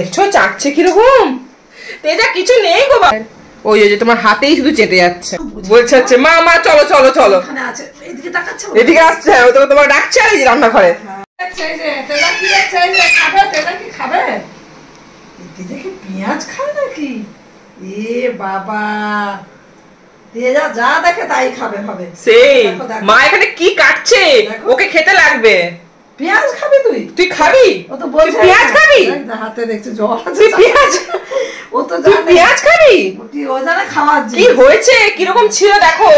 দেখছো চাটছে কিরকম? তেজা কিছু নেই গো বাবা, ওই যে তোমার হাতেই শুধু চেটে যাচ্ছে। বলছে হচ্ছে মা মা চলো চলো চলো, এদিকে আসছে, ও তো তোমার ডাকছে আর এই রান্নাঘরে। পেঁয়াজ খায় নাকি? এ বাবা, তেজা যা দেখে তাই খাবে হবে। সেই মা এখানে কি কাটছে, ওকে খেতে লাগবে। পেঁয়াজ খাবি তুই? তুই খাবি? ও তো বলছে পেঁয়াজ খাবি? হাতে দেখছে জল আছে। তুই পেঁয়াজ, ও তো তুই পেঁয়াজ খাবি? ও জানে খাওয়ার কি হয়েছে, কিরকম ছিল দেখো,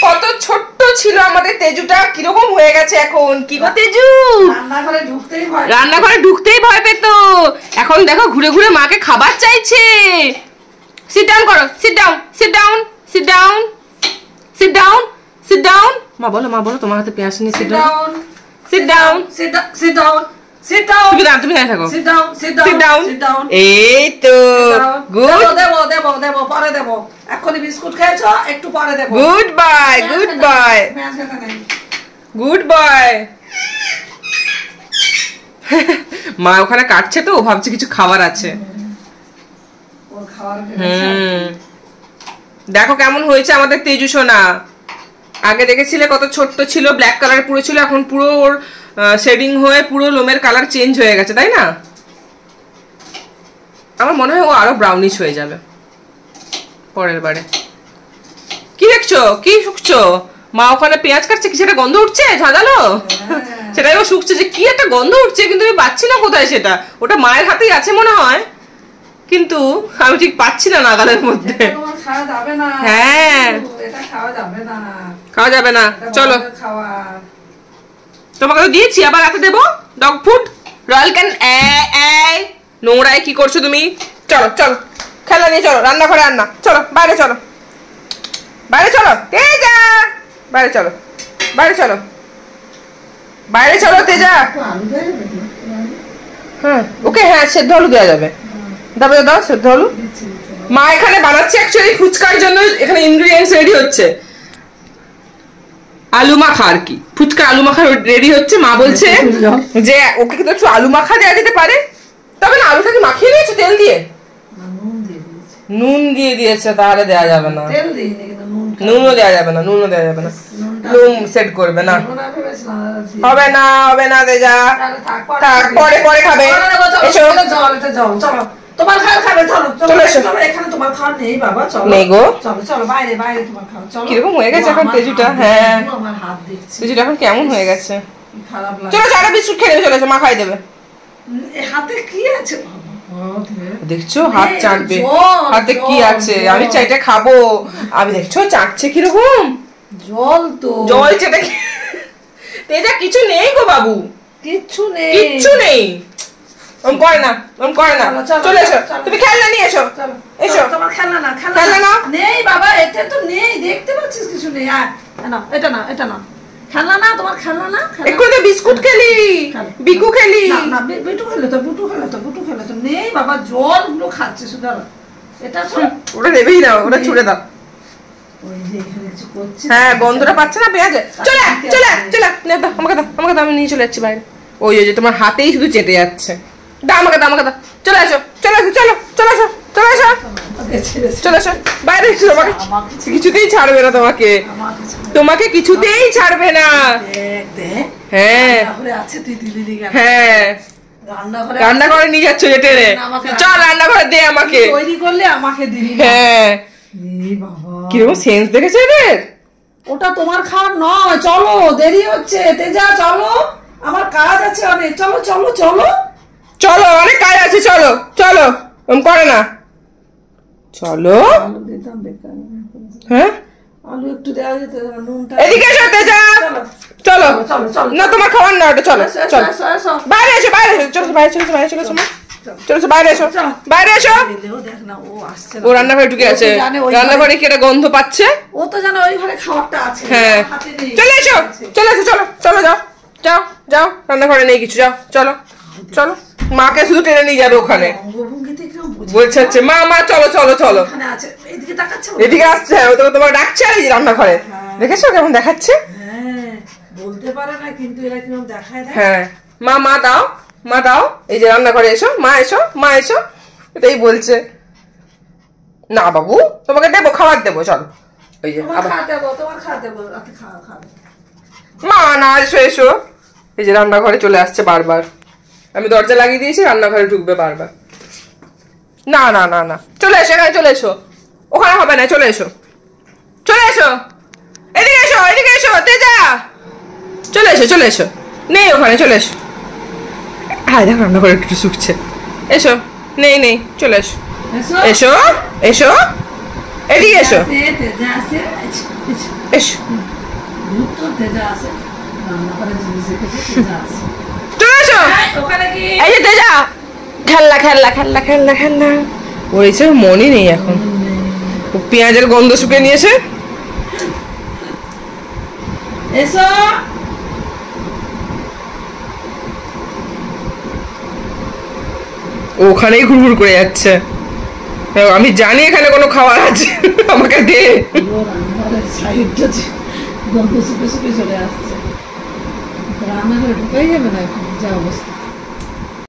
কত ছোট্ট ছিল আমাদের তেজুটা, কিরকম হয়ে গেছে এখন। কি গো তেজু, রান্নাঘরে ঢুকতেই ভয় পেত, এখন দেখো ঘুরে ঘুরে মাকে খাবার চাইছে। সিট ডাউন করো, sit down, sit down, sit down, sit down, sit down. মা বলো, মা বলো তোমার হাতে পেঁয়াজ নিয়ে sit down, sit down, sit down, sit down. তুমি দাঁড়াও থাকো, sit down, sit down, sit down. এই তো গুড, দেবো দেবো দেবো, পরে দেবো। এখনই বিস্কুট খেয়েছো, একটু পরে দেবো। Good bye, good bye, good bye. মা ওখানে কাটছে তো, ও ভাবছে কিছু খাবার আছে। দেখো কেমন হয়েছে আমাদের তেজু সোনা। আগে দেখেছিলে কত ছোট্ট ছিল, ব্ল্যাক কালার পুরো ছিল, এখন পুরো ওর শেডিং হয়ে পুরো লোমের কালার চেঞ্জ হয়ে গেছে, তাই না? আমার মনে হয় ও আরো ব্রাউনিশ হয়ে যাবে পরের বারে। কি দেখছো, কি শুকছো? মা ওখানে পেঁয়াজ কাটছে, কি সেটা গন্ধ উঠছে ঝাঁঝালো? সেটাই ও শুকছে যে কি একটা গন্ধ উঠছে, কিন্তু আমি পাচ্ছি না কোথায় সেটা। ওটা মায়ের হাতেই আছে মনে হয়, কিন্তু আমি ঠিক পাচ্ছি না নাগালের মধ্যে। হ্যাঁ, খাওয়া যাবে না। চলো, তোমাকে তো দিয়েছি, আবার রাতে দেবো ডগ ফুড, রয়্যাল ক্যান। নোংরায় কি করছো তুমি? চলো চলো, খেলা নিয়ে চলো, রান্নাঘরে রান্না। চলো বাইরে, চলো বাইরে, চলো তেজা, বাইরে চলো, বাইরে চলো, বাইরে চলো তেজা। হ্যাঁ ওকে, হ্যাঁ সেদ্ধ আলু দেওয়া যাবে, দাও দাও সেদ্ধ আলু। মা এখানে বানাচ্ছে অ্যাকচুয়ালি ফুচকার জন্য, এখানে ইনগ্রেডিয়েন্টস রেডি হচ্ছে, আলু মাখা আর কি, ফুচকা আলু মাখা রেডি হচ্ছে। মা বলছে যে ওকে তো একটু আলু মাখা দেওয়া যেতে পারে। তবে না, আলুটাকে মাখিয়ে দিয়েছে তেল দিয়ে, নুন দিয়ে দিয়েছে, তাহলে দেওয়া যাবে না, নুনও দেওয়া যাবে না, নুনও দেওয়া যাবে না, নুন সেট করবে না, হবে না, হবে না তেজা, থাক পরে পরে খাবে। এসো, তোমার খাওয়া খাবে, চলো চলো চলো, এখানে তোমার খাওয়া নেই বাবা, চলো নেই গো, চলো চলো বাইরে বাইরে তোমার খাওয়া। চলো, কিরকম হয়ে গেছে এখন তেজুটা। হ্যাঁ আমার হাত দেখছি, তেজুটা এখন কেমন হয়ে গেছে, খারাপ লাগে। চলো চাটা বিস্কুট খেয়ে চলে এসো, মা খাই দেবে। হাতে কি আছে দেখছো, হাত চাটবে, হাতে কি আছে? আমি চাইটা খাবো, আমি দেখছো চাটছে কিরকম, জল তো, জল চেটে। তেজা কিছু নেই গো বাবু, কিচ্ছু নেই, কিচ্ছু নেই, ওম করে না, ওম করে না। চলে এসো, তুমি খেলনা নিয়ে এসো, এসো। তোমার খেলনা না, খেলনা না নেই বাবা, এতে তো নেই, দেখতে পাচ্ছিস কিছু নেই। না এটা না, এটা না, খেলনা না, তোমার খেলনা না। একটু তো বিস্কুট খেলি, বিকু খেলি না, বিটু খেলে তো, বুটু খেলে তো, বুটু খেলে তো, নেই বাবা, জল গুলো খাচ্ছে শুধু। এটা ওটা দেবেই না, ওটা ছুড়ে দাও। ওই যে এখানে কিছু করছে, হ্যাঁ গন্ধটা পাচ্ছে না পেঁয়াজে। চলে চলে চলে, দাও আমাকে, দাও আমাকে, দাও আমি নিয়ে চলে যাচ্ছি বাইরে। ওই যে তোমার হাতেই শুধু চেটে যাচ্ছে, দাও আমাকে, দাও আমাকে, দাও। চলে আসো, চলে আসো, চলো চলে আসো, চলে আসো, চলে আসো বাইরে। তোমাকে কিছুতেই ছাড়বে না, তোমাকে, তোমাকে কিছুতেই ছাড়বে না। হ্যাঁ হ্যাঁ, রান্নাঘরে নিয়ে যাচ্ছ যে টেনে, চল রান্নাঘরে দে আমাকে, তৈরি করলে আমাকে দিবি। হ্যাঁ কিরকম সেন্স দেখেছে এদের। ওটা তোমার খাওয়ার নয়, চলো দেরি হচ্ছে তেজা, চলো আমার কাজ আছে অনেক, চলো চলো চলো চলো, অনেক কাজ আছে, চলো চলো, ওম করে না, চলো। হ্যাঁ আলু একটু দেওয়া যেত, নুনটা। এদিকে এসো তেজা, চলো না তোমার খাবার না ওটা, চলো চলো বাইরে এসো, বাইরে এসো, চলো বাইরে, চলো বাইরে, চলো চলো বাইরে এসো, বাইরে এসো। ও রান্নাঘরে ঢুকে আছে, রান্নাঘরে কি একটা গন্ধ পাচ্ছে, ও তো জানো ওই ঘরে খাবারটা আছে। হ্যাঁ চলে এসো, চলে এসো, চলো চলো, যাও যাও যাও, রান্নাঘরে নেই কিছু, যাও চলো চলো। মাকে শুধু টেনে নিয়ে যাবে ওখানে, বলছে হচ্ছে মা মা চলো চলো চলো, এদিকে আসছে, ও তো তোমার ডাকছে আর এই রান্নাঘরে। দেখেছো কেমন দেখাচ্ছে, বলতে পারে না কিন্তু এরা কিরকম দেখায়। হ্যাঁ মা মা দাও, মা দাও, এই যে রান্নাঘরে এসো, মা এসো, মা এসো, এটাই বলছে। না বাবু, তোমাকে দেবো, খাবার দেবো, চল। ওই যে তোমার খাওয়া দেবো, তোমার খাওয়া দেবো, রাতে খাওয়া খাবে। মা না, এসো এসো। এই যে রান্নাঘরে চলে আসছে বারবার, আমি দরজা লাগিয়ে দিয়েছি, রান্নাঘরে ঢুকবে বারবার। না না না না, চলে এসো, এখানে চলে এসো, ওখানে হবে না, চলে এসো, চলে এসো, এদিকে এসো, এদিকে এসো, তেজা চলে এসো, চলে এসো, নেই ওখানে, চলে এসো। হ্যাঁ দেখো রান্নাঘরে একটু শুকছে, এসো, নেই নেই, চলে এসো, এসো এসো এসো, এদিকে এসো, তেজা আছে, এসো, দুধ তো তেজা আছে, রান্নাঘরে জিনিস রেখেছে, তেজা আছে। চলে এসো। ওখানে কি এই যে তেজা, খেলনা খেলনা খেলনা খেলনা খেলনা, ওর এসে মনই নেই এখন, ও পেঁয়াজের গন্ধ শুকে নিয়েছে। এসো, ও ওখানেই ঘুরঘুর করে যাচ্ছে, আমি জানি এখানে কোনো খাবার আছে, আমাকে দে। রান্নাঘরের সাইডটা গন্ধ শুকে শুকে চলে আসছে, রান্নাঘরে ঢুকাই যাবে না এখন যা অবস্থা।